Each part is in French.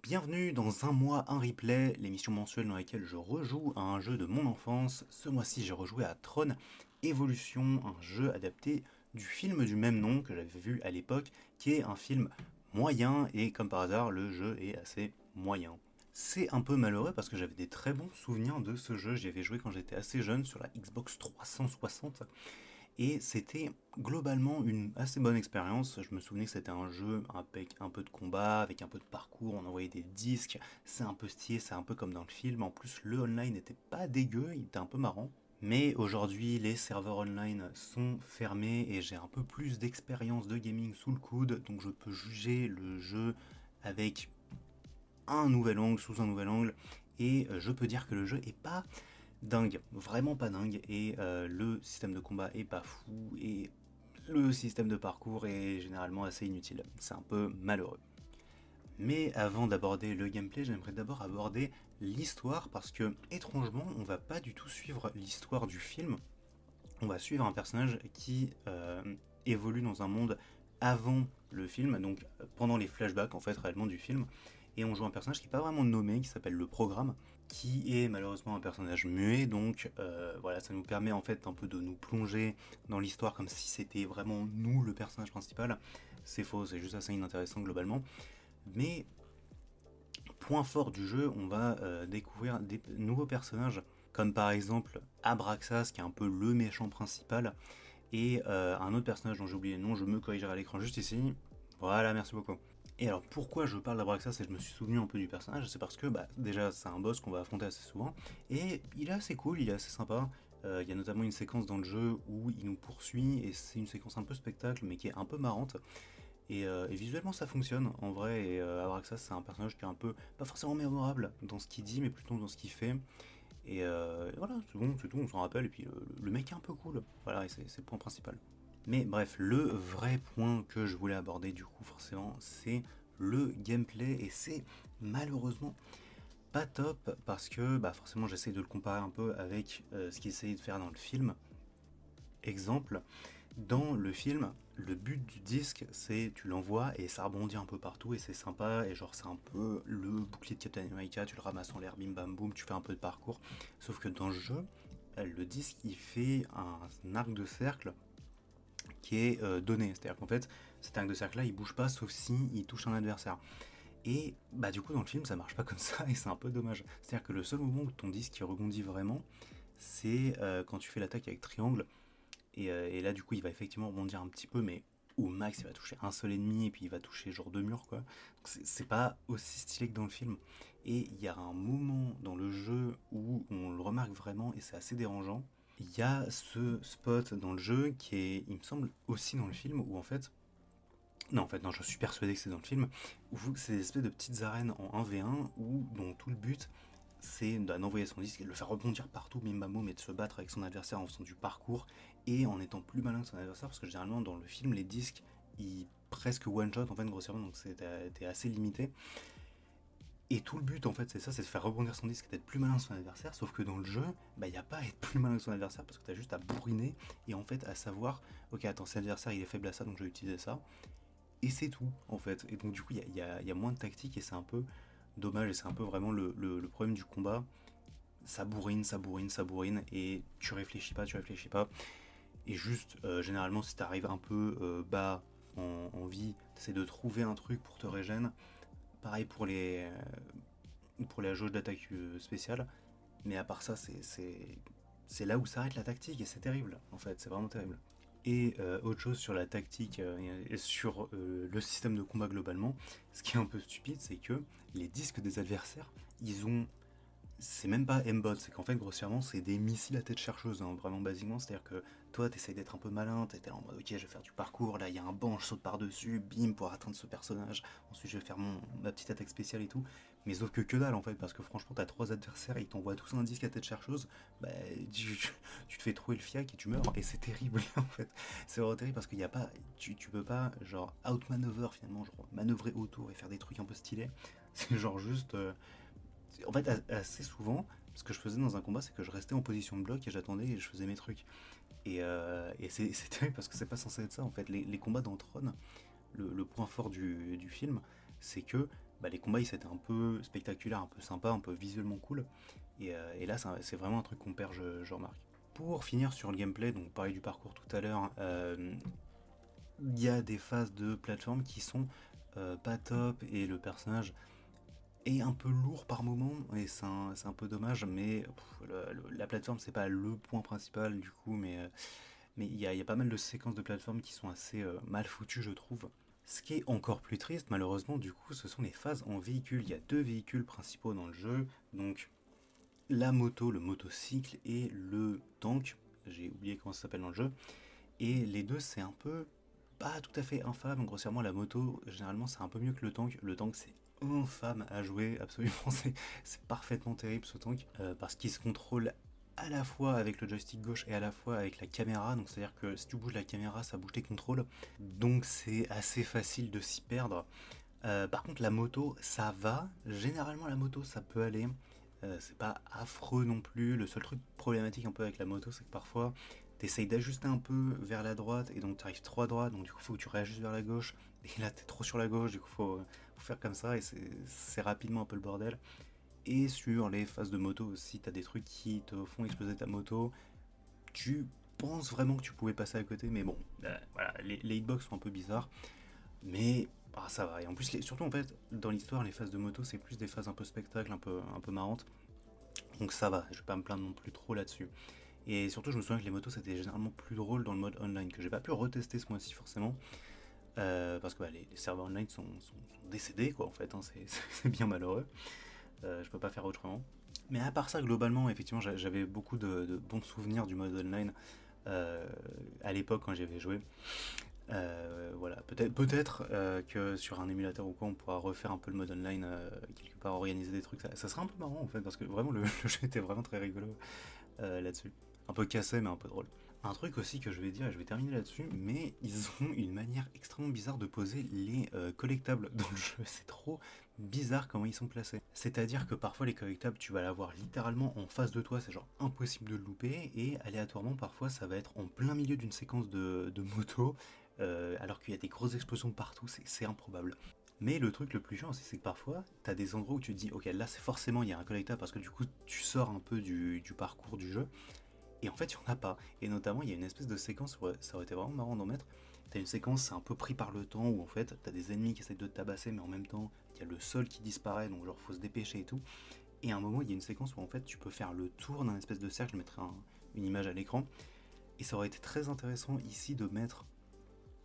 Bienvenue dans Un mois, un replay, l'émission mensuelle dans laquelle je rejoue à un jeu de mon enfance. Ce mois-ci, j'ai rejoué à Tron Evolution, un jeu adapté du film du même nom que j'avais vu à l'époque, qui est un film moyen, et comme par hasard, le jeu est assez moyen. C'est un peu malheureux parce que j'avais des très bons souvenirs de ce jeu. J'y avais joué quand j'étais assez jeune sur la Xbox 360 et c'était globalement une assez bonne expérience. Je me souvenais que c'était un jeu avec un peu de combat, avec un peu de parcours, on envoyait des disques, c'est un peu stylé, c'est un peu comme dans le film. En plus, le online n'était pas dégueu, il était un peu marrant. Mais aujourd'hui, les serveurs online sont fermés et j'ai un peu plus d'expérience de gaming sous le coude, donc je peux juger le jeu avec un nouvel angle, sous un nouvel angle, et je peux dire que le jeu est pas dingue, vraiment pas dingue, et le système de combat est pas fou, et le système de parcours est généralement assez inutile. C'est un peu malheureux. Mais avant d'aborder le gameplay, j'aimerais d'abord aborder l'histoire, parce que étrangement, on va pas du tout suivre l'histoire du film, on va suivre un personnage qui évolue dans un monde avant le film, donc pendant les flashbacks en fait réellement du film, et on joue un personnage qui n'est pas vraiment nommé, qui s'appelle le Programme, qui est malheureusement un personnage muet, donc voilà, ça nous permet en fait un peu de nous plonger dans l'histoire comme si c'était vraiment nous le personnage principal. C'est faux, c'est juste assez inintéressant globalement, mais point fort du jeu, on va découvrir des nouveaux personnages, comme par exemple Abraxas, qui est un peu le méchant principal, et un autre personnage dont j'ai oublié le nom, je me corrigerai à l'écran juste ici. Voilà, merci beaucoup. Et alors pourquoi je parle d'Abraxas et je me suis souvenu un peu du personnage, c'est parce que déjà c'est un boss qu'on va affronter assez souvent, et il est assez cool, il est assez sympa. Il y a notamment une séquence dans le jeu où il nous poursuit, et c'est une séquence un peu spectacle, mais qui est un peu marrante. Et visuellement ça fonctionne en vrai, et Abraxas c'est un personnage qui est un peu, pas forcément mémorable dans ce qu'il dit, mais plutôt dans ce qu'il fait. Et voilà, c'est bon, c'est tout, on s'en rappelle, et puis le mec est un peu cool, voilà, et c'est le point principal. Mais bref, le vrai point que je voulais aborder du coup forcément, c'est le gameplay, et c'est malheureusement pas top, parce que forcément j'essaie de le comparer un peu avec ce qu'il essayait de faire dans le film. Exemple, dans le film, le but du disque, c'est tu l'envoies et ça rebondit un peu partout et c'est sympa, et genre c'est un peu le bouclier de Captain America, tu le ramasses en l'air, bim bam boum, tu fais un peu de parcours. Sauf que dans le jeu, le disque il fait un arc de cercle qui est donné, c'est-à-dire qu'en fait cet arc de cercle là il bouge pas sauf si il touche un adversaire. Et du coup dans le film ça marche pas comme ça et c'est un peu dommage. C'est-à-dire que le seul moment où ton disque il rebondit vraiment, c'est quand tu fais l'attaque avec triangle, et là, du coup, il va effectivement rebondir un petit peu, mais au max, il va toucher un seul ennemi, et puis il va toucher genre deux murs, quoi. Donc c'est pas aussi stylé que dans le film. Et il y a un moment dans le jeu où on le remarque vraiment, et c'est assez dérangeant. Il y a ce spot dans le jeu qui est, il me semble, aussi dans le film, où en fait, non, en fait, non, je suis persuadé que c'est dans le film, où c'est des espèces de petites arènes en 1v1, où, dont tout le but, c'est d'envoyer son disque et de le faire rebondir partout, bim bam boum, et de se battre avec son adversaire en faisant du parcours, et en étant plus malin que son adversaire, parce que généralement, dans le film, les disques, ils presque one-shot, en fait, grossièrement, donc c'était assez limité. Et tout le but, en fait, c'est ça, c'est de faire rebondir son disque et d'être plus malin que son adversaire, sauf que dans le jeu, il n'y a pas à être plus malin que son adversaire, parce que tu as juste à bourriner, et en fait, à savoir, ok, attends, cet adversaire, il est faible à ça, donc je vais utiliser ça, et c'est tout en fait. Et donc du coup il y a moins de tactique, et c'est un peu dommage, et c'est un peu vraiment le problème du combat. Ça bourrine, ça bourrine, ça bourrine, et tu réfléchis pas. Et juste généralement si t'arrives un peu bas en vie, t'essaies de trouver un truc pour te régène. Pareil pour la jauge d'attaque spéciale. Mais à part ça, c'est là où s'arrête la tactique, et c'est terrible en fait, c'est vraiment terrible. Et autre chose sur la tactique et sur le système de combat globalement, ce qui est un peu stupide, c'est que les disques des adversaires, ils ont, c'est même pas aimbot, c'est qu'en fait grossièrement c'est des missiles à tête chercheuse, hein, vraiment basiquement, c'est-à-dire que toi t'essayes d'être un peu malin, t'es là en mode ok je vais faire du parcours, là il y a un banc, je saute par-dessus, bim pour atteindre ce personnage, ensuite je vais faire ma petite attaque spéciale et tout, mais sauf que dalle en fait, parce que franchement t'as trois adversaires et ils t'envoient tous un disque à tête chercheuse, bah tu te fais trouver le fiac et tu meurs, et c'est terrible en fait, c'est vraiment terrible parce qu'il y a pas, tu peux pas genre outmaneuver finalement, genre manœuvrer autour et faire des trucs un peu stylés, c'est genre juste... en fait, assez souvent, ce que je faisais dans un combat, c'est que je restais en position de bloc et j'attendais et je faisais mes trucs. Et c'est terrible parce que c'est pas censé être ça en fait. Les combats dans Tron, le point fort du film, c'est que les combats ils étaient un peu spectaculaires, un peu sympa, un peu visuellement cool. Et là c'est vraiment un truc qu'on perd, je remarque. Pour finir sur le gameplay, donc pareil du parcours tout à l'heure, il y a des phases de plateforme qui sont pas top et le personnage est un peu lourd par moment et c'est un peu dommage, mais la plateforme c'est pas le point principal du coup, mais il y a pas mal de séquences de plateforme qui sont assez mal foutues, je trouve. Ce qui est encore plus triste, malheureusement, du coup, ce sont les phases en véhicule. Il y a deux véhicules principaux dans le jeu, donc la moto, le motocycle et le tank. J'ai oublié comment ça s'appelle dans le jeu. Et les deux, c'est un peu pas tout à fait infâme. Grossièrement, la moto, généralement, c'est un peu mieux que le tank. Le tank, c'est infâme à jouer, absolument. C'est parfaitement terrible ce tank, parce qu'il se contrôle à la fois avec le joystick gauche et à la fois avec la caméra. Donc, c'est-à-dire que si tu bouges la caméra, ça bouge tes contrôles. Donc, c'est assez facile de s'y perdre. Par contre, la moto, ça va. Généralement, la moto, ça peut aller. C'est pas affreux non plus. Le seul truc problématique un peu avec la moto, c'est que parfois, t'essayes d'ajuster un peu vers la droite et donc t'arrives trop à droite, donc du coup, faut que tu réajustes vers la gauche. Et là, t'es trop sur la gauche, du coup, faut faire comme ça et c'est rapidement un peu le bordel. Et sur les phases de moto aussi, t'as des trucs qui te font exploser ta moto. Tu penses vraiment que tu pouvais passer à côté, mais bon, voilà, les hitbox sont un peu bizarres. Mais ça va. Et en plus, surtout en fait, dans l'histoire, les phases de moto, c'est plus des phases un peu spectacle, un peu marrantes. Donc ça va, je vais pas me plaindre non plus trop là-dessus. Et surtout, je me souviens que les motos, c'était généralement plus drôle dans le mode online, que j'ai pas pu retester ce mois-ci forcément. Parce que les serveurs online sont décédés, quoi, en fait. Hein, c'est bien malheureux. Je peux pas faire autrement. Mais à part ça, globalement, effectivement, j'avais beaucoup de bons souvenirs du mode online euh, à l'époque quand j'y avais joué. Voilà, peut-être que sur un émulateur ou quoi, on pourra refaire un peu le mode online, quelque part organiser des trucs. Ça serait un peu marrant en fait, parce que vraiment le jeu était vraiment très rigolo là-dessus. Un peu cassé, mais un peu drôle. Un truc aussi que je vais dire, et je vais terminer là-dessus, mais ils ont une manière extrêmement bizarre de poser les collectables dans le jeu. C'est trop bizarre comment ils sont placés. C'est-à-dire que parfois les collectables, tu vas l'avoir littéralement en face de toi, c'est genre impossible de le louper, et aléatoirement parfois ça va être en plein milieu d'une séquence de moto, alors qu'il y a des grosses explosions partout, c'est improbable. Mais le truc le plus chiant aussi, c'est que parfois, t'as des endroits où tu te dis, ok, là c'est forcément il y a un collectable parce que du coup tu sors un peu du parcours du jeu, et en fait il n'y en a pas. Et notamment, il y a une espèce de séquence où ça aurait été vraiment marrant d'en mettre. T'as une séquence, c'est un peu pris par le temps, où en fait t'as des ennemis qui essaient de te tabasser, mais en même temps il y a le sol qui disparaît, donc genre faut se dépêcher et tout. Et à un moment, il y a une séquence où en fait tu peux faire le tour d'un espèce de cercle, je mettrai une image à l'écran, et ça aurait été très intéressant ici de mettre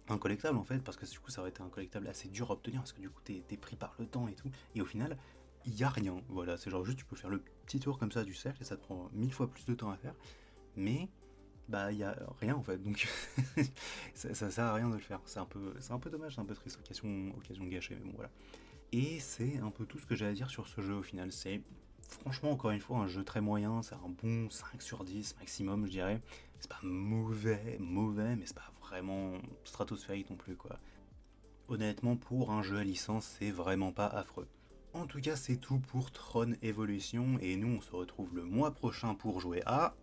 un collectable en fait, parce que du coup ça aurait été un collectable assez dur à obtenir, parce que du coup t'es pris par le temps et tout, et au final, il y a rien. Voilà, c'est genre juste tu peux faire le petit tour comme ça du cercle, et ça te prend 1000 fois plus de temps à faire, mais il y a rien en fait, donc ça sert à rien de le faire. C'est un peu dommage, c'est un peu triste, occasion gâchée, mais bon voilà. Et c'est un peu tout ce que j'ai à dire sur ce jeu au final. C'est franchement, encore une fois, un jeu très moyen. C'est un bon 5 sur 10 maximum, je dirais. C'est pas mauvais, mais c'est pas vraiment stratosphérique non plus, quoi. Honnêtement, pour un jeu à licence, c'est vraiment pas affreux. En tout cas, c'est tout pour Tron Evolution. Et nous, on se retrouve le mois prochain pour jouer à